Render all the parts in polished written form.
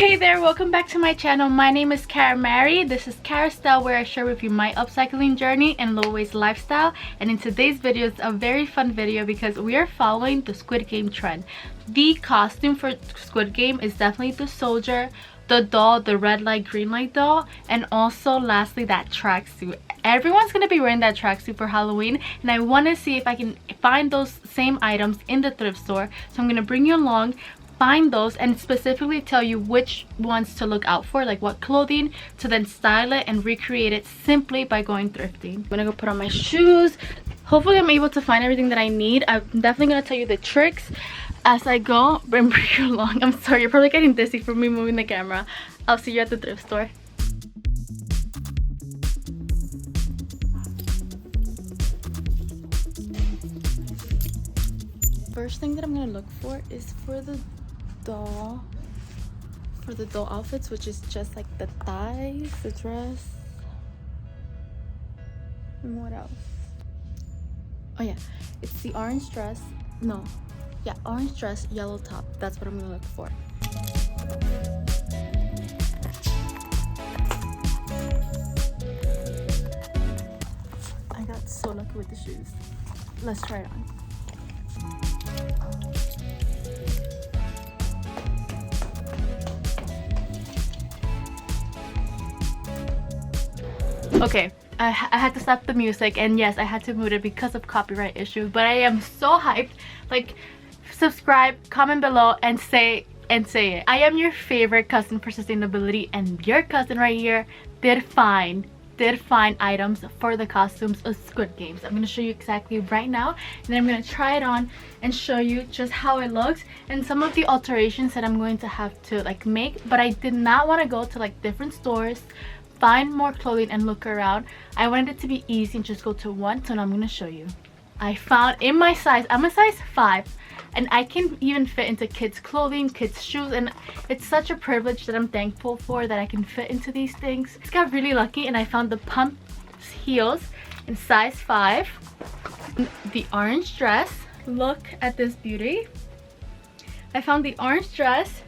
Hey there, welcome back to my channel. My name is Kaaramary. This is Kara Style, where I share with you my upcycling journey and low waist lifestyle. And in today's video, it's a very fun video because we are following the Squid Game trend. The costume for Squid Game is definitely the soldier, the doll, the red light green light doll, and also lastly that tracksuit. Everyone's gonna be wearing that tracksuit for Halloween, and I want to see if I can find those same items in the thrift store. So I'm gonna bring you along, find those, and specifically tell you which ones to look out for, like what clothing to then style it and recreate it simply by going thrifting. I'm gonna go put on my shoes. Hopefully I'm able to find everything that I need. I'm definitely gonna tell you the tricks as I go and bring you along. I'm sorry, you're probably getting dizzy from me moving the camera. I'll see you at the thrift store. First thing that I'm gonna look for is for the doll outfits, which is just like the thighs, the dress, and what else? Oh yeah, it's the orange dress. No, yeah, orange dress, yellow top. That's what I'm gonna look for. I got so lucky with the shoes. Let's try it on. Okay, I had to stop the music, and yes, I had to mute it because of copyright issues, but I am so hyped. Like, subscribe, comment below, and say it. I am your favorite cousin for sustainability, and your cousin right here did find items for the costumes of Squid Games. I'm going to show you exactly right now, and then I'm going to try it on and show you just how it looks and some of the alterations that I'm going to have to like make. But I did not want to go to like different stores, find more clothing, and look around. I wanted it to be easy and just go to one, so now I'm going to show you. I found in my size, I'm a size 5, and I can even fit into kids clothing, kids shoes, and it's such a privilege that I'm thankful for, that I can fit into these things. I just got really lucky and I found the pump heels in size 5. The orange dress, look at this beauty. I found the orange dress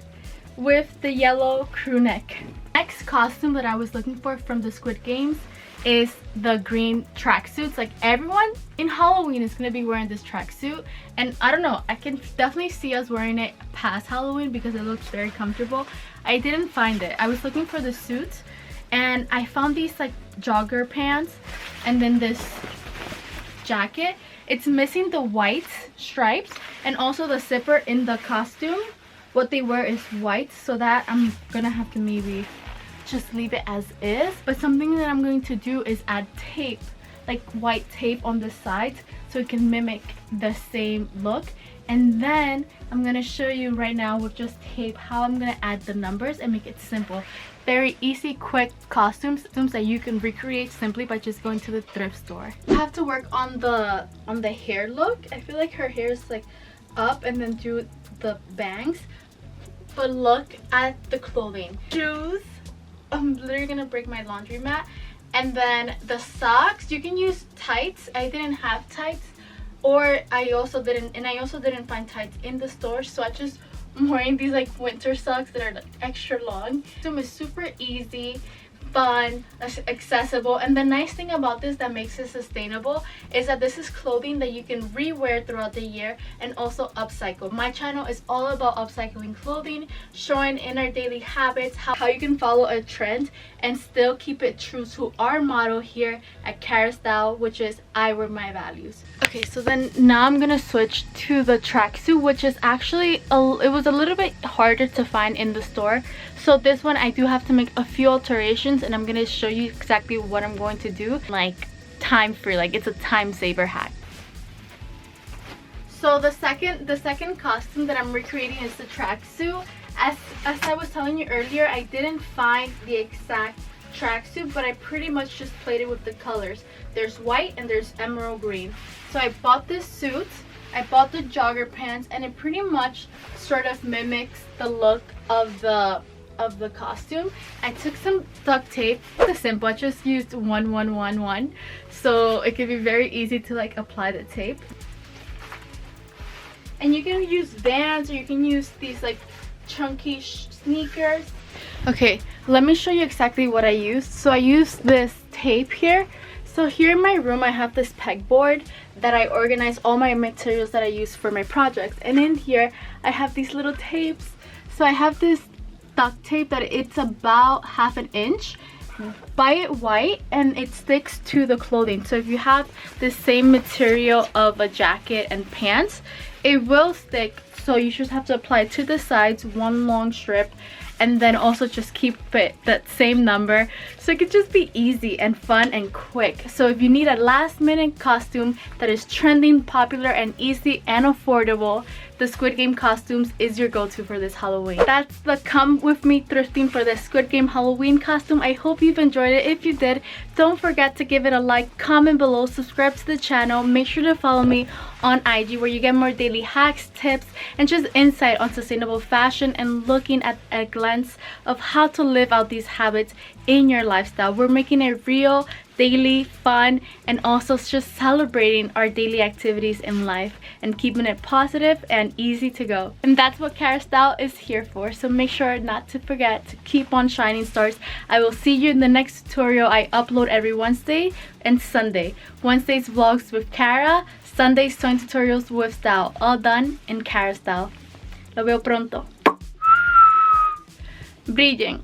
with the yellow crew neck. Next costume that I was looking for from the Squid Games is the green tracksuits. Like, everyone in Halloween is gonna be wearing this tracksuit, and I don't know, I can definitely see us wearing it past Halloween because it looks very comfortable. I didn't find it. I was looking for the suits, and I found these like jogger pants and then this jacket. It's missing the white stripes and also the zipper in the costume. What they wear is white, so that I'm gonna have to maybe just leave it as is. But something that I'm going to do is add tape, like white tape on the sides, so it can mimic the same look. And then I'm gonna show you right now with just tape how I'm gonna add the numbers and make it simple. Very easy, quick costumes that you can recreate simply by just going to the thrift store. I have to work on the hair look. I feel like her hair is like up and then do the bangs. But look at the clothing. Shoes, I'm literally gonna break my laundry mat. And then the socks, you can use tights. I didn't have tights, or I also didn't find tights in the store, so I just am wearing these like winter socks that are like extra long. So it's super easy, fun, accessible, and the nice thing about this that makes it sustainable is that this is clothing that you can re-wear throughout the year and also upcycle. My channel is all about upcycling clothing, showing in our daily habits how you can follow a trend and still keep it true to our motto here at Kara Style, which is I wear my values. Okay, so then now I'm gonna switch to the tracksuit, which is actually it was a little bit harder to find in the store. So this one I do have to make a few alterations, and I'm gonna show you exactly what I'm going to do, like time free, like it's a time saver hack. So the second costume that I'm recreating is the tracksuit. As I was telling you earlier, I didn't find the exact tracksuit, but I pretty much just played it with the colors. There's white and there's emerald green. So I bought this suit, I bought the jogger pants, and it pretty much sort of mimics the look of the costume. I took some duct tape, the simple, I just used 1 so it could be very easy to like apply the tape. And you can use Vans, or you can use these like chunky sneakers. Okay, let me show you exactly what I used. So I used this tape here. So here in my room I have this pegboard that I organize all my materials that I use for my projects, and in here I have these little tapes. So I have this duct tape that it's about 1/2 inch. Buy it white and it sticks to the clothing. So if you have the same material of a jacket and pants, it will stick. So you just have to apply it to the sides, one long strip, and then also just keep it that same number, so it could just be easy and fun and quick. So if you need a last minute costume that is trending, popular, and easy and affordable, the Squid Game costumes is your go-to for this Halloween. That's the come with me thrifting for the Squid Game Halloween costume. I hope you've enjoyed it. If you did, don't forget to give it a like, comment below, subscribe to the channel, make sure to follow me on IG where you get more daily hacks, tips, and just insight on sustainable fashion and looking at a glance of how to live out these habits in your lifestyle. We're making it real, daily, fun, and also just celebrating our daily activities in life and keeping it positive and easy to go. And that's what Kara Style is here for. So make sure not to forget to keep on shining stars. I will see you in the next tutorial. I upload every Wednesday and Sunday. Wednesdays vlogs with Kara, Sundays sewing tutorials with Style, all done in Kara Style. Lo veo pronto. Brillen.